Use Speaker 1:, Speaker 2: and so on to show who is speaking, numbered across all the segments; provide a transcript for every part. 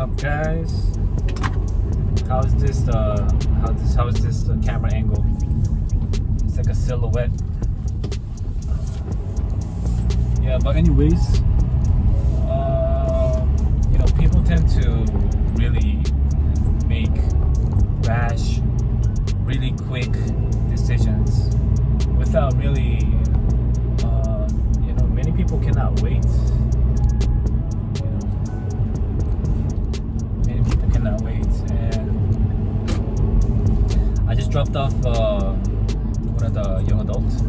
Speaker 1: up, guys? How's this? How's this camera angle? It's like a silhouette. Yeah, but anyways, people tend to really make rash, really quick decisions without really, many people cannot wait. Many people cannot wait, and I just dropped off one of the young adults,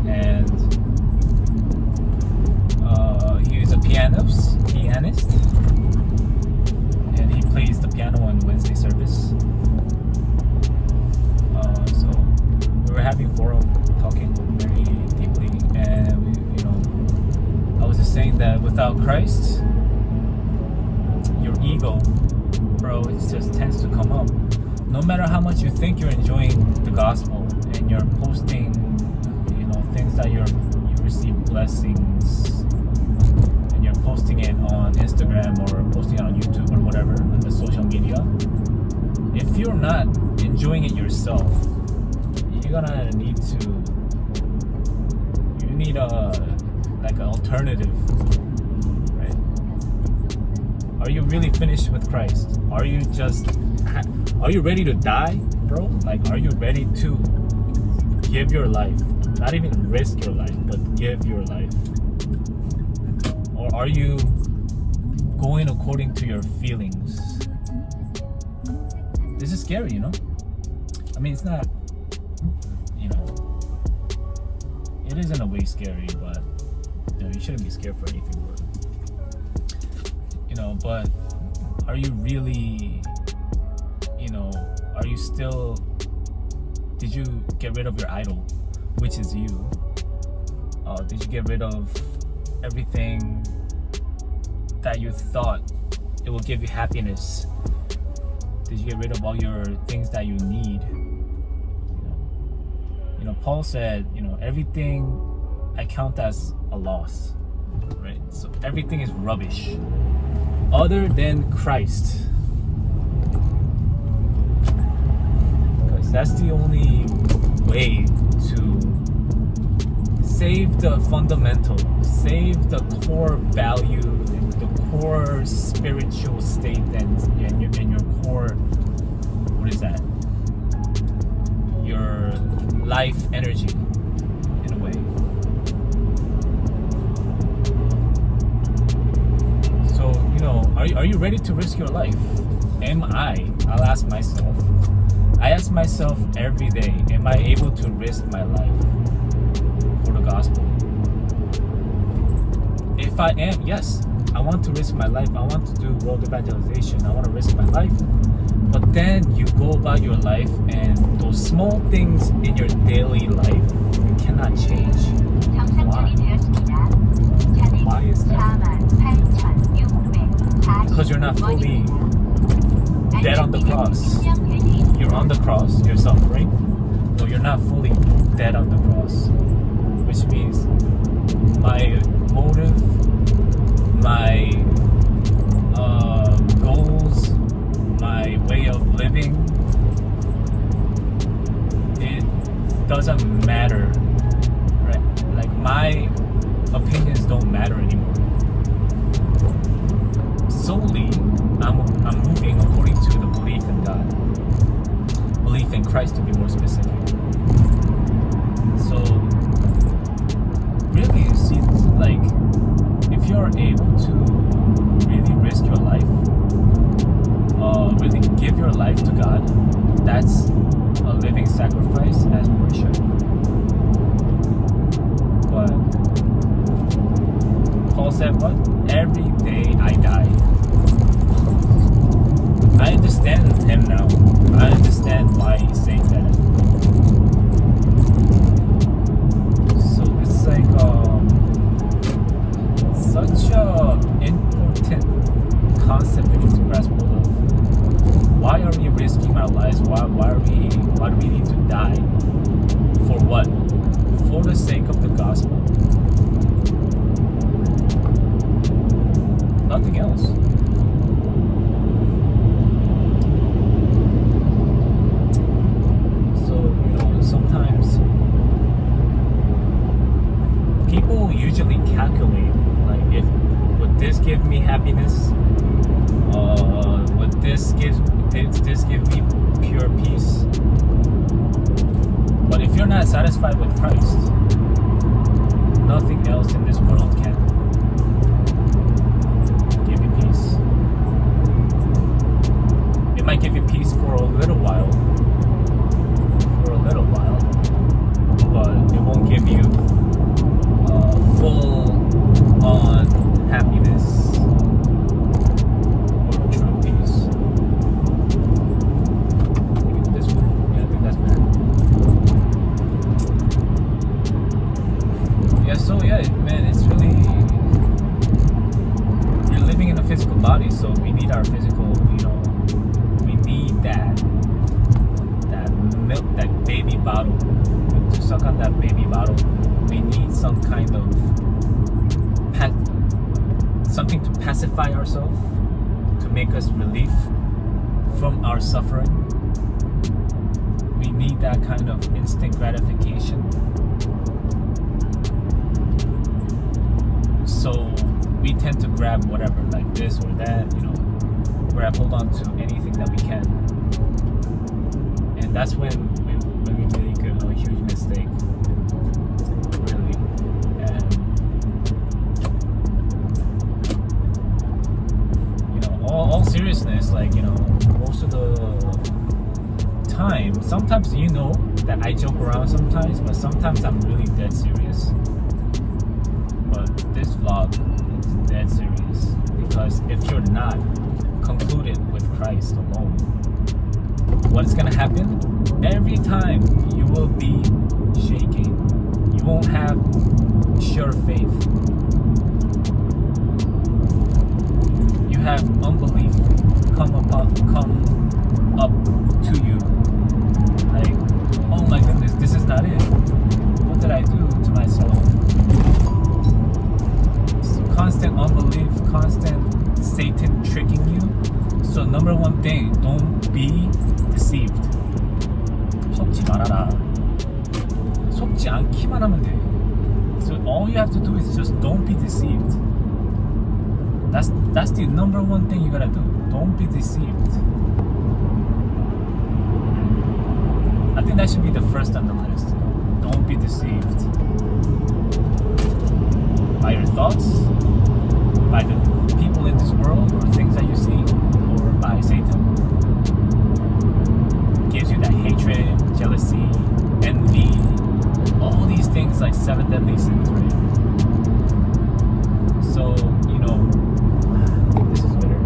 Speaker 1: and he's a pianist, and he plays the piano on Wednesday service. So we were having forum talking very deeply, and I was just saying that without Christ, your ego, bro, it just tends to come up. No matter how much you think you're enjoying the gospel and you're posting, things that you receive blessings, and you're posting it on Instagram or posting it on YouTube or whatever on the social media, if you're not enjoying it yourself, you're gonna need an alternative, right? Are you really finished with Christ? Are you ready to die, bro? Like, are you ready to give your life? Not even risk your life, but give your life. Or are you going according to your feelings? This is scary, I mean, it's not, it is in a way scary, but, you shouldn't be scared for anything, bro. But are you really, are you still, did you get rid of your idol, which is you? Did you get rid of everything that you thought it will give you happiness? Did you get rid of all your things that you need? Paul said, everything I count as a loss, right? So everything is rubbish other than Christ, because that's the only way to save the fundamental, save the core value, the core spiritual state, and your core, what is that? Your life energy, in a way. So, are you ready to risk your life? Am I? I'll ask myself. I ask myself every day, am I able to risk my life for the gospel? If I am, yes, I want to risk my life. I want to do world evangelization. I want to risk my life. But then you go about your life, and those small things in your daily life, you cannot change. Why? Why is that? Because you're not fully dead on the cross. You're on the cross, you're suffering, but you're not fully dead on the cross. Which means my motive, my goals, my way of living, it doesn't matter, right? Like, my opinions don't matter anymore. Solely, I'm moving according to the belief in God, belief in Christ, to be more specific. So really, it seems like if you're able to really risk your life, really give your life to God, that's a living sacrifice as worship. But Paul said, what? Every day I die. I understand him now. I understand why he's saying that. So it's like such a important concept we need to grasp hold of. Why are we risking our lives? Why do we need to die? For what? For the sake of the gospel. Nothing else. happiness? Would this give me pure peace? But if you're not satisfied with Christ, nothing else in this world can give you peace. It might give you peace for a little while, but it won't give you full on happiness or true peace. Maybe this one. Yeah, I think that's better. Yeah, so yeah, man, it's really, you're living in a physical body, so we need our physical, we need that milk, that baby bottle. To suck on that baby bottle, we need some kind of something to pacify ourselves, to make us relief from our suffering. We need that kind of instant gratification. So we tend to grab whatever, like this or that, hold on to anything that we can. And that's when we make a huge mistake, really. And all seriousness, like, most of the time, sometimes that I joke around sometimes, but sometimes I'm really dead serious. But this vlog is dead serious, because if you're not concluded with Christ alone, what's gonna happen? Every time you will be shaking. You won't have sure faith. You have unbelief come up to you. Like, oh my goodness, this is not it. What did I do to myself? Constant unbelief, constant Satan tricking you. So number one thing, don't be deceived. 속지 말아라. 속지 않기만 하면 돼. So all you have to do is just don't be deceived. That's the number one thing you gotta do. Don't be deceived. I think that should be the first on the list. Don't be deceived by your thoughts, by the people in this world, or things that you see, or by Satan. Gives you that hatred, jealousy, envy, all these things, like 7 deadly sins, right? So, I think this is better.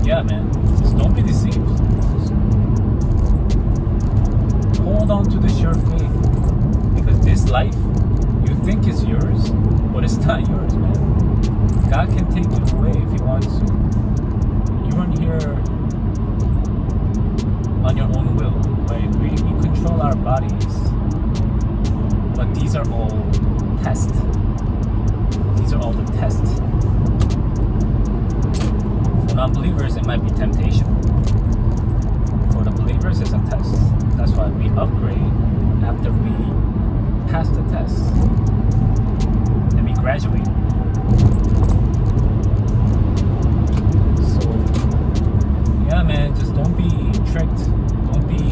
Speaker 1: Yeah, man, just don't be deceived. Just hold on to the sure faith, because this life you think is yours, but it's not yours, man. God can take it away if He wants to. You aren't here on your own will, right? We control our bodies, but these are all tests. These are all the tests. For non-believers, it might be temptation. For the believers, it's a test. That's why we upgrade after we pass the test and we graduate. Yeah, man, just don't be tricked. Don't be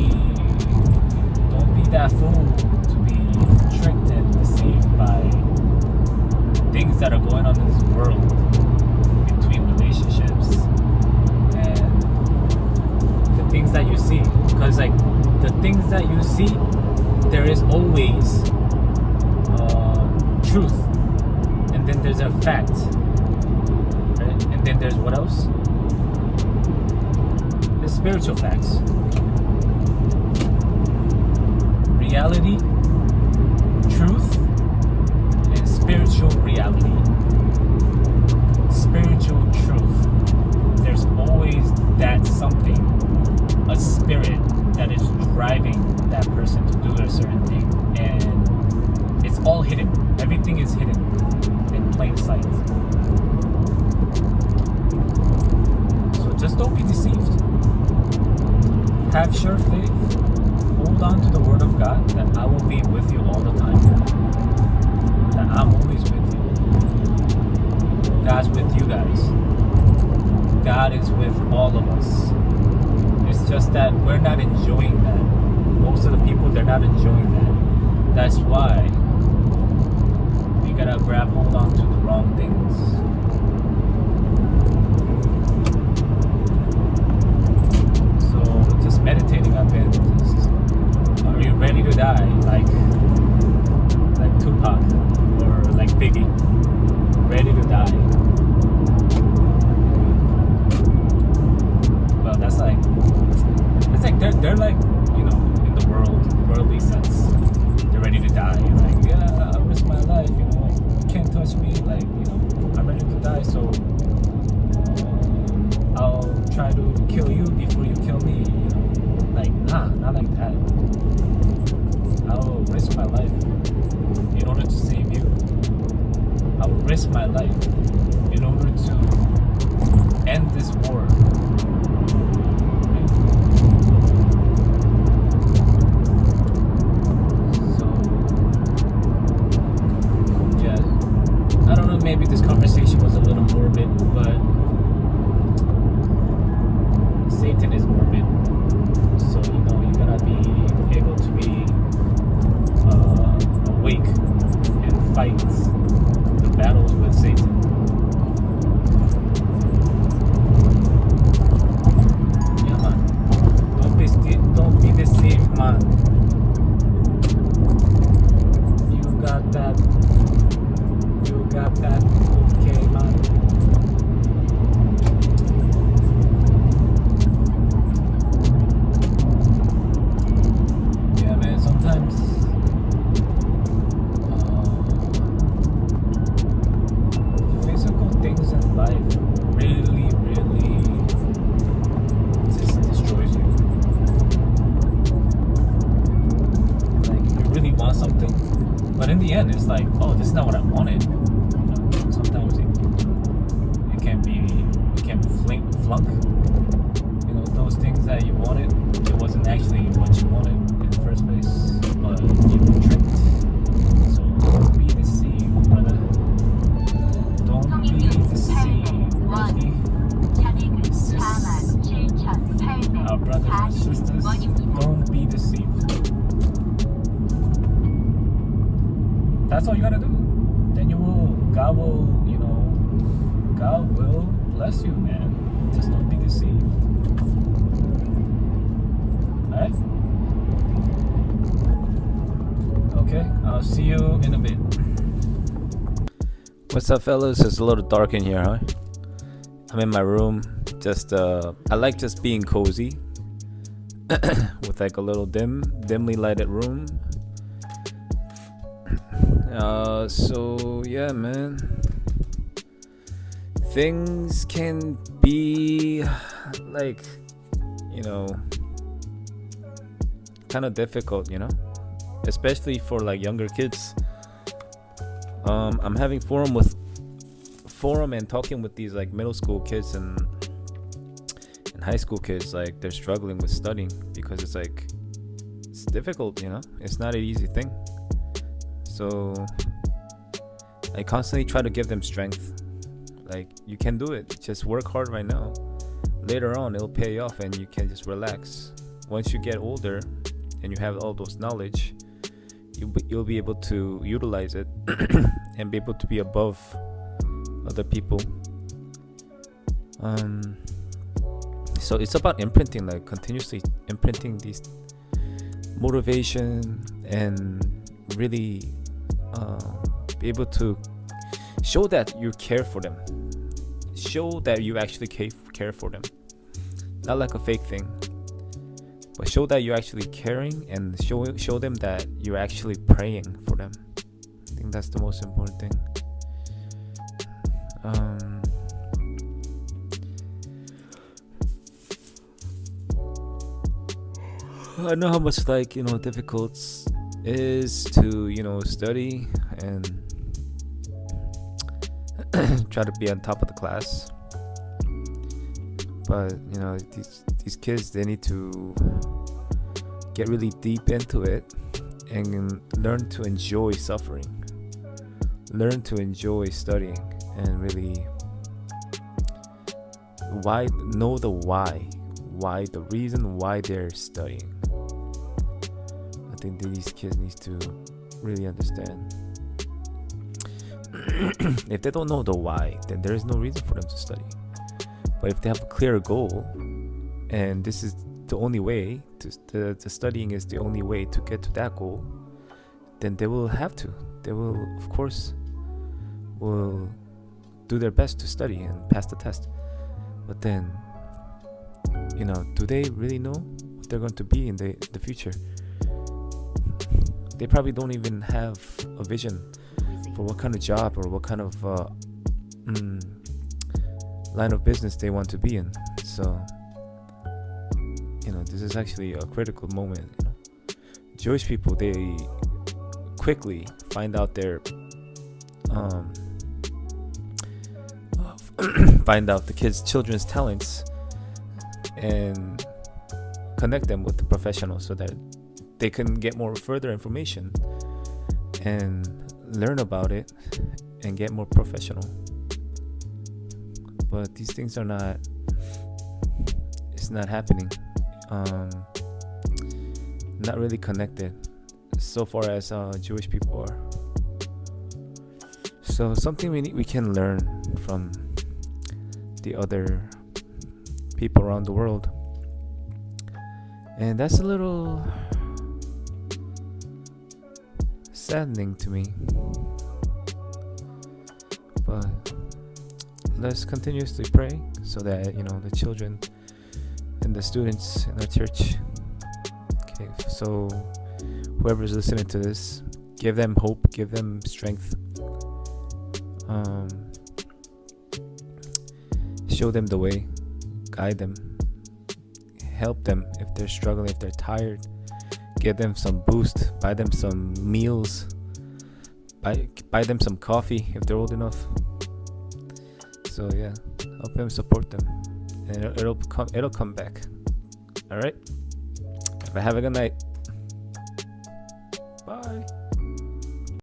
Speaker 1: that fool to be tricked and deceived by things that are going on in this world, between relationships and the things that you see. Because like the things that you see, there is always truth, and then there's a fact, right? And then there's what else? Spiritual facts, reality, truth, and spiritual reality, spiritual truth. There's always that something, a spirit that is driving that person to do a certain thing, and it's all hidden. Everything is hidden in plain sight. So just don't be deceived. Have sure faith. Hold on to the word of God, that I will be with you all the time. That I'm always with you. not enjoying that. That's why we gotta grab hold on to the wrong things. So just meditating a bit. Just, are you ready to die? Like Tupac or like Biggie, ready to die. Well, that's like they're like, you know, in the worldly sense, they're ready to die. Like, yeah, I'll risk my life. You know, you can't touch me. Like, you know, I'm ready to die. So I'll try to kill you before you kill me. You know, like, nah, not like that. I'll risk my life in order to save you. I will risk my life in order to end this war. So, yeah, I don't know, maybe this conversation was a little morbid, but Satan is morbid. So, you know, you gotta be able to be awake and fight the battles with Satan. Yeah, man. Don't be deceived, man. You got that. Okay, man. Yeah, man. Sometimes physical things in life really just destroys you. Like, you really want something, but in the end it's like, oh, this is not what I wanted. You know, sometimes it can flunk. You know, those things that you wanted, it wasn't actually what you wanted in the first place, but you were tricked. So don't be deceived, brother. Don't be deceived, buddy. Our brothers and sisters, don't be deceived. That's all you gotta do. Then God will bless you, man. Just don't be deceived. Alright? Okay, I'll see you in a bit. What's up, fellas? It's a little dark in here, huh? I'm in my room. I like just being cozy with like a little dimly lighted room. So yeah, man. Things can be like, you know, kind of difficult, you know, especially for like younger kids. I'm having forum and talking with these like middle school kids and high school kids. Like, they're struggling with studying because it's difficult, you know. It's not an easy thing. So I constantly try to give them strength. Like, you can do it. Just work hard right now. Later on, it'll pay off and you can just relax. Once you get older and you have all those knowledge, you'll be able to utilize it and be able to be above other people. So it's about imprinting, like continuously imprinting these motivation and really be able to show that you care for them. Show that you actually care for them. Not like a fake thing, but show that you're actually caring and show them that you're actually praying for them. I think that's the most important thing. I know how much difficult is to study and try to be on top of the class, but these kids, they need to get really deep into it and learn to enjoy suffering, learn to enjoy studying, and really know the reason why they're studying. I
Speaker 2: think these kids need to really understand. If they don't know the why, then there is no reason for them to study. But if they have a clear goal, and this is the only way the studying is the only way to get to that goal, then they will have to. They will, of course, will do their best to study and pass the test. But then, do they really know what they're going to be in the future? They probably don't even have a vision for what kind of job or what kind of line of business they want to be in. So, this is actually a critical moment. Jewish people, they quickly find out their find out the children's talents and connect them with the professionals so that they can get more further information and learn about it and get more professional. But these things are not, it's not happening. Not really connected so far as Jewish people are. So something we can learn from the other people around the world. And that's a little saddening to me. But let's continuously pray so that the children and the students in our church, okay, so whoever's listening to this, give them hope, give them strength, show them the way, guide them, help them if they're struggling, if they're tired, give them some boost, buy them some meals, buy them some coffee if they're old enough. So yeah, help them, support them, and it'll come back. All right, have a good night.